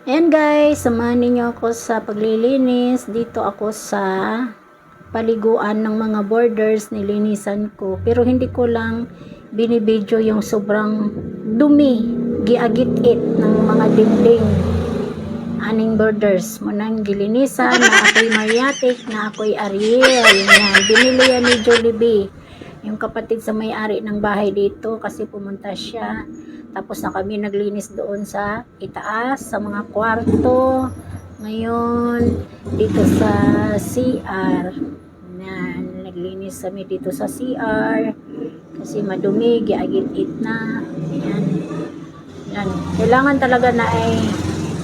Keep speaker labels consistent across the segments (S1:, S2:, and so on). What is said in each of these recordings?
S1: Ayan guys, samahan ninyo ako sa paglilinis. Dito ako sa paliguan ng mga borders, nilinisan ko. Pero hindi ko lang binibidyo yung sobrang dumi, giagit-it ng mga dingding. Aning borders mo nang gilinisan, na ako'y Mariatic, na ako'y Ariel. Yan, binili yan ni Jollibee, yung kapatid sa may-ari ng bahay dito, kasi pumunta siya. Tapos na kami naglinis doon sa itaas, sa mga kwarto. Ngayon, dito sa CR. Yan, naglinis kami dito sa CR. Kasi madumi, giagit-it na. Yan. Yan. Kailangan talaga na ay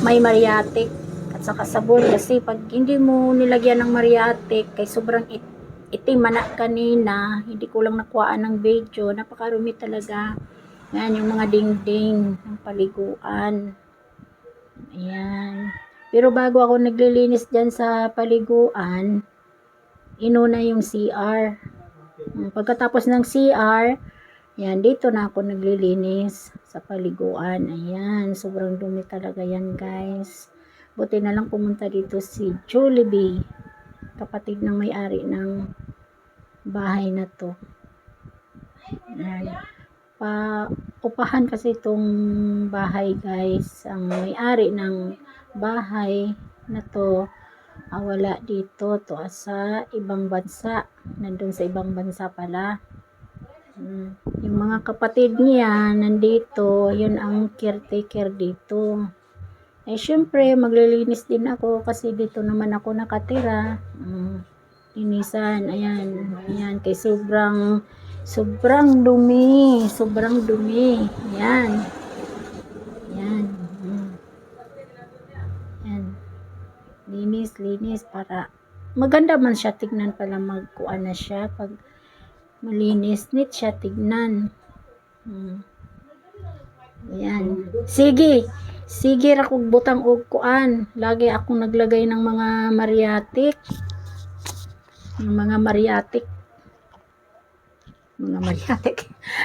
S1: may Mariatic at saka sabon, kasi pag hindi mo nilagyan ng Mariatic, kay sobrang itim manak kanina, hindi ko lang nakuhaan ng video, napakarumi talaga. Yan, yung mga dingding ng paliguan. Ayan. Pero bago ako naglilinis dyan sa paliguan, inuna yung CR. Pagkatapos ng CR, yan, dito na ako naglilinis sa paliguan. Ayan, sobrang dumi talaga yan guys. Buti na lang pumunta dito si Jollibee, kapatid ng may-ari ng bahay na to. Ayan. Upahan kasi itong bahay guys. Ang may-ari ng bahay na to wala dito, to sa ibang bansa, nandun sa ibang bansa pala. Yung mga kapatid niya nandito, yun ang caretaker dito. Syempre maglilinis din ako kasi dito naman ako nakatira. Linisan, ayan, ayan, kay sobrang dumi, ayan, ayan, ayan, linis para maganda man siya tignan, pala magkuan na siya pag malinis, neat siya tignan. Ayan, sige ra kog butang og kuan, lagi akong naglagay ng mga Mariatic, yung mga Mariatic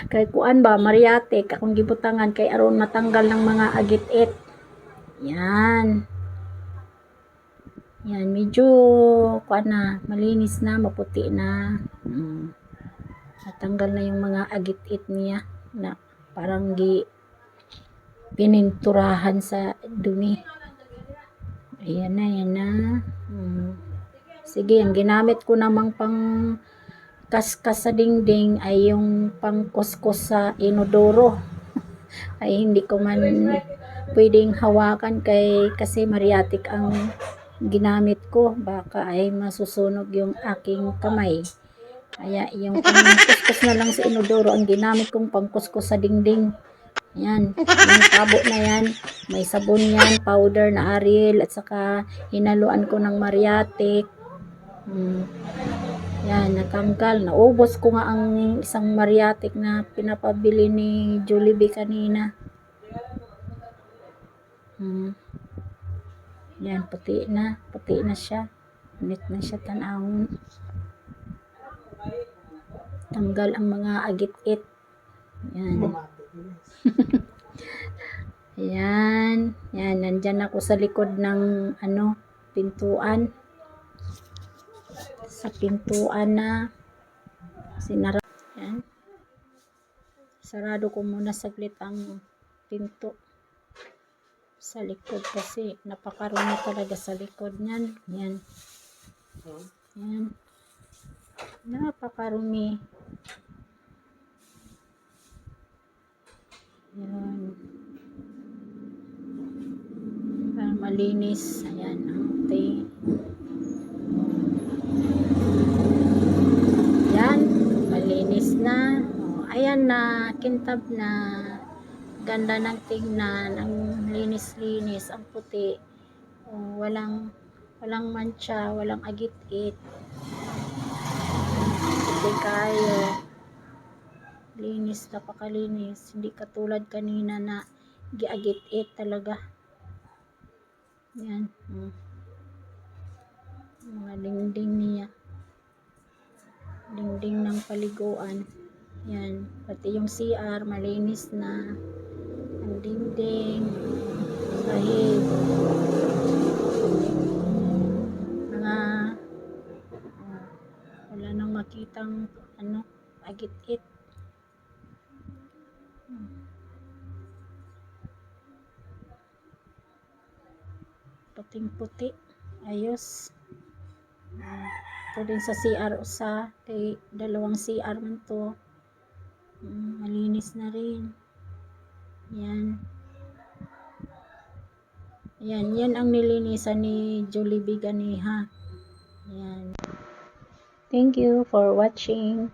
S1: kay kuan ba, Mariatic akong gibutangan kay aron matanggal ng mga agit-it. Yan, medyo kuan na, malinis na, maputi na. Natanggal na yung mga agit-it niya na parang pininturahan sa dumi. Ayan na. Sige, ang ginamit ko namang pang kaskas sa dingding ay yung pangkuskus sa inodoro. Ay hindi ko man pwedeng hawakan kasi Mariatic ang ginamit ko, baka ay masusunog yung aking kamay. Kaya yung pangkuskus na lang sa inodoro ang ginamit kong pangkuskus sa dingding. Yan, yung tabo na yan, may sabon yan, powder na Ariel, at saka hinaluan ko ng Mariatic. Yan, natanggal. Naubos ko nga ang isang Mariatic na pinapabili ni Jollibee kanina. Yan, puti na siya. Neat na siya tanawon. Tanggal ang mga agit-it. Yan. Yan, nandyan ako sa likod ng pintuan. Sa pintuan na sinara. Yan. Sarado ko muna saglit ang pinto sa likod kasi napakarumi talaga sa likod niyan. Yan. Napakarumi. Yan. Para malinis. Ayan. Okay. Yan. Malinis na. Ayan na. Kintab na. Ganda ng tingnan. Ang linis-linis. Ang puti. Walang mancha. Walang agit-it. Puti kayo. Linis, napakalinis. Hindi katulad kanina na giagit-it talaga. Yan. Mga dingding niya. Dingding ng paliguan. Yan. Pati yung CR, malinis na. Ang dingding. Sahig. nagit-it. Puting-puti. Ayos. Ito din sa CR usa. Kay dalawang CR man to. Malinis na rin. Yan. Yan ang nilinisan ni Jollibee Ganiha. Yan. Thank you for watching.